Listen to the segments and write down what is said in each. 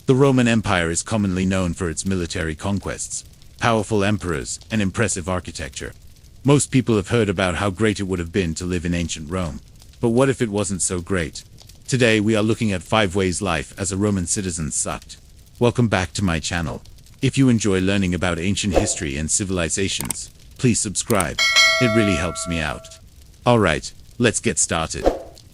The Roman Empire is commonly known for its military conquests, powerful emperors, and impressive architecture. Most people have heard about how great it would have been to live in ancient Rome. But what if it wasn't so great? Today we are looking at 5 ways life as a Roman citizen sucked. Welcome back to my channel. If you enjoy learning about ancient history and civilizations, please subscribe. It really helps me out. Alright, let's get started.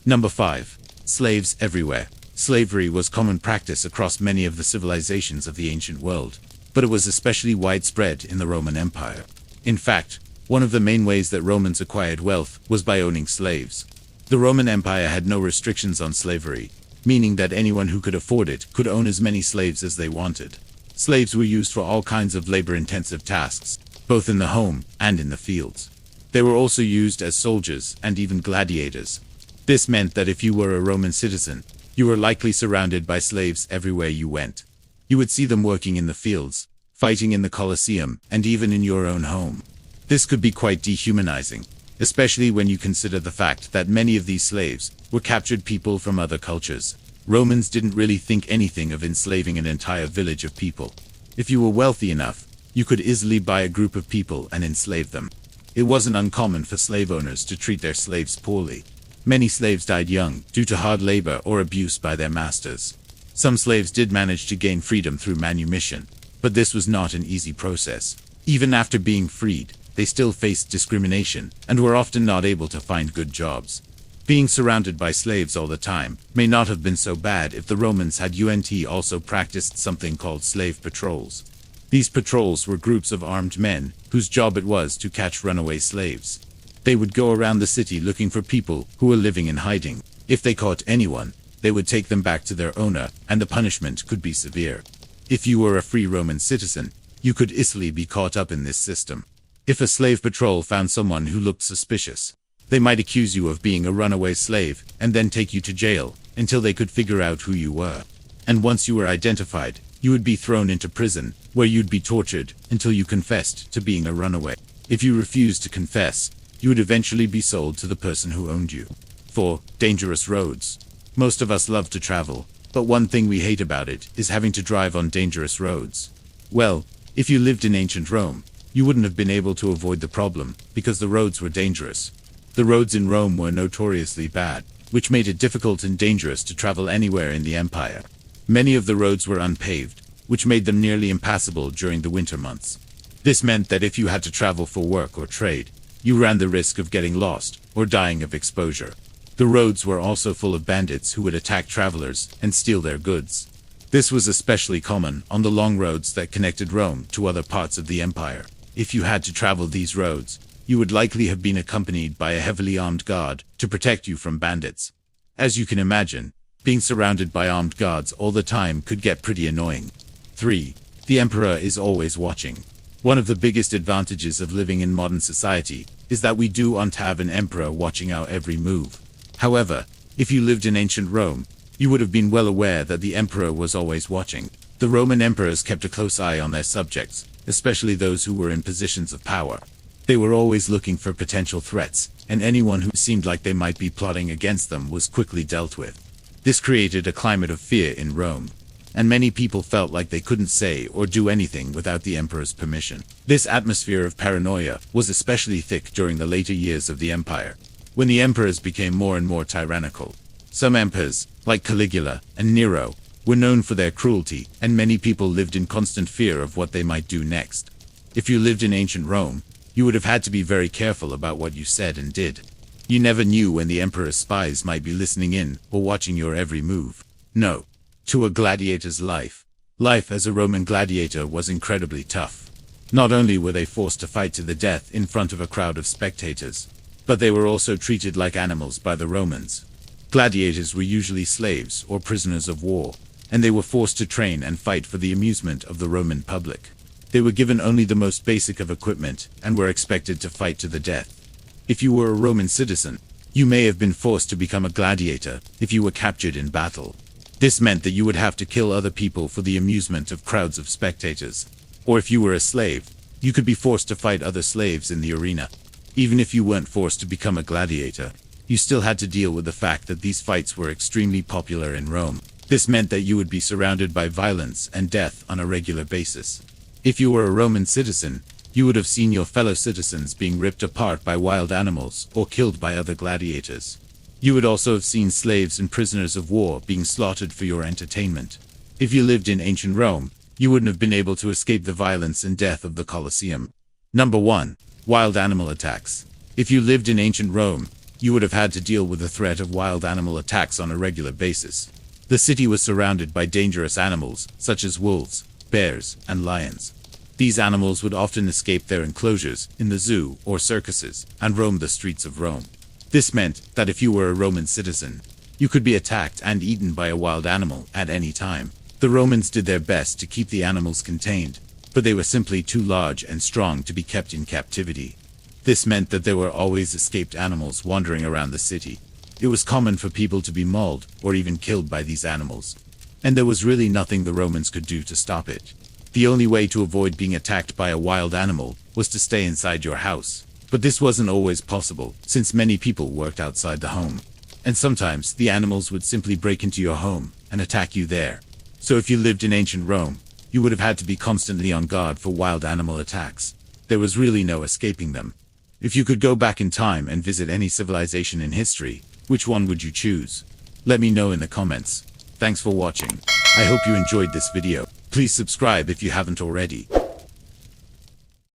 Number 5. Slaves everywhere. Slavery was common practice across many of the civilizations of the ancient world, but it was especially widespread in the Roman Empire. In fact, one of the main ways that Romans acquired wealth was by owning slaves. The Roman Empire had no restrictions on slavery, meaning that anyone who could afford it could own as many slaves as they wanted. Slaves were used for all kinds of labor-intensive tasks, both in the home and in the fields. They were also used as soldiers and even gladiators. This meant that if you were a Roman citizen, you were likely surrounded by slaves everywhere you went. You would see them working in the fields, fighting in the Colosseum, and even in your own home. This could be quite dehumanizing, especially when you consider the fact that many of these slaves were captured people from other cultures. Romans didn't really think anything of enslaving an entire village of people. If you were wealthy enough, you could easily buy a group of people and enslave them. It wasn't uncommon for slave owners to treat their slaves poorly. Many slaves died young due to hard labor or abuse by their masters. Some slaves did manage to gain freedom through manumission, but this was not an easy process. Even after being freed, they still faced discrimination and were often not able to find good jobs. Being surrounded by slaves all the time may not have been so bad if the Romans had also practiced something called slave patrols. These patrols were groups of armed men whose job it was to catch runaway slaves. They would go around the city looking for people who were living in hiding. If they caught anyone, they would take them back to their owner, and the punishment could be severe. If you were a free Roman citizen, you could easily be caught up in this system. If a slave patrol found someone who looked suspicious, they might accuse you of being a runaway slave and then take you to jail until they could figure out who you were. And once you were identified, you would be thrown into prison, where you'd be tortured until you confessed to being a runaway. If you refused to confess, you would eventually be sold to the person who owned you. 4. Dangerous roads. Most of us love to travel, but one thing we hate about it is having to drive on dangerous roads. Well, if you lived in ancient Rome, you wouldn't have been able to avoid the problem, because the roads were dangerous. The roads in Rome were notoriously bad, which made it difficult and dangerous to travel anywhere in the empire. Many of the roads were unpaved, which made them nearly impassable during the winter months. This meant that if you had to travel for work or trade, you ran the risk of getting lost or dying of exposure. The roads were also full of bandits who would attack travelers and steal their goods. This was especially common on the long roads that connected Rome to other parts of the empire. If you had to travel these roads, you would likely have been accompanied by a heavily armed guard to protect you from bandits. As you can imagine, being surrounded by armed guards all the time could get pretty annoying. 3. The emperor is always watching. One of the biggest advantages of living in modern society is that we do have an emperor watching our every move. However, if you lived in ancient Rome, you would have been well aware that the emperor was always watching. The Roman emperors kept a close eye on their subjects, especially those who were in positions of power. They were always looking for potential threats, and anyone who seemed like they might be plotting against them was quickly dealt with. This created a climate of fear in Rome, and many people felt like they couldn't say or do anything without the emperor's permission. This atmosphere of paranoia was especially thick during the later years of the empire, when the emperors became more and more tyrannical. Some emperors, like Caligula and Nero, were known for their cruelty, and many people lived in constant fear of what they might do next. If you lived in ancient Rome, you would have had to be very careful about what you said and did. You never knew when the emperor's spies might be listening in or watching your every move. No. To a gladiator's life. Life as a Roman gladiator was incredibly tough. Not only were they forced to fight to the death in front of a crowd of spectators, but they were also treated like animals by the Romans. Gladiators were usually slaves or prisoners of war, and they were forced to train and fight for the amusement of the Roman public. They were given only the most basic of equipment and were expected to fight to the death. If you were a Roman citizen, you may have been forced to become a gladiator if you were captured in battle. This meant that you would have to kill other people for the amusement of crowds of spectators. Or if you were a slave, you could be forced to fight other slaves in the arena. Even if you weren't forced to become a gladiator, you still had to deal with the fact that these fights were extremely popular in Rome. This meant that you would be surrounded by violence and death on a regular basis. If you were a Roman citizen, you would have seen your fellow citizens being ripped apart by wild animals or killed by other gladiators. You would also have seen slaves and prisoners of war being slaughtered for your entertainment. If you lived in ancient Rome, you wouldn't have been able to escape the violence and death of the Colosseum. Number 1. Wild animal attacks. If you lived in ancient Rome, you would have had to deal with the threat of wild animal attacks on a regular basis. The city was surrounded by dangerous animals, such as wolves, bears, and lions. These animals would often escape their enclosures in the zoo or circuses and roam the streets of Rome. This meant that if you were a Roman citizen, you could be attacked and eaten by a wild animal at any time. The Romans did their best to keep the animals contained, but they were simply too large and strong to be kept in captivity. This meant that there were always escaped animals wandering around the city. It was common for people to be mauled or even killed by these animals, and there was really nothing the Romans could do to stop it. The only way to avoid being attacked by a wild animal was to stay inside your house. But this wasn't always possible, since many people worked outside the home. And sometimes the animals would simply break into your home and attack you there. So if you lived in ancient Rome, you would have had to be constantly on guard for wild animal attacks. There was really no escaping them. If you could go back in time and visit any civilization in history, which one would you choose? Let me know in the comments. Thanks for watching. I hope you enjoyed this video. Please subscribe if you haven't already.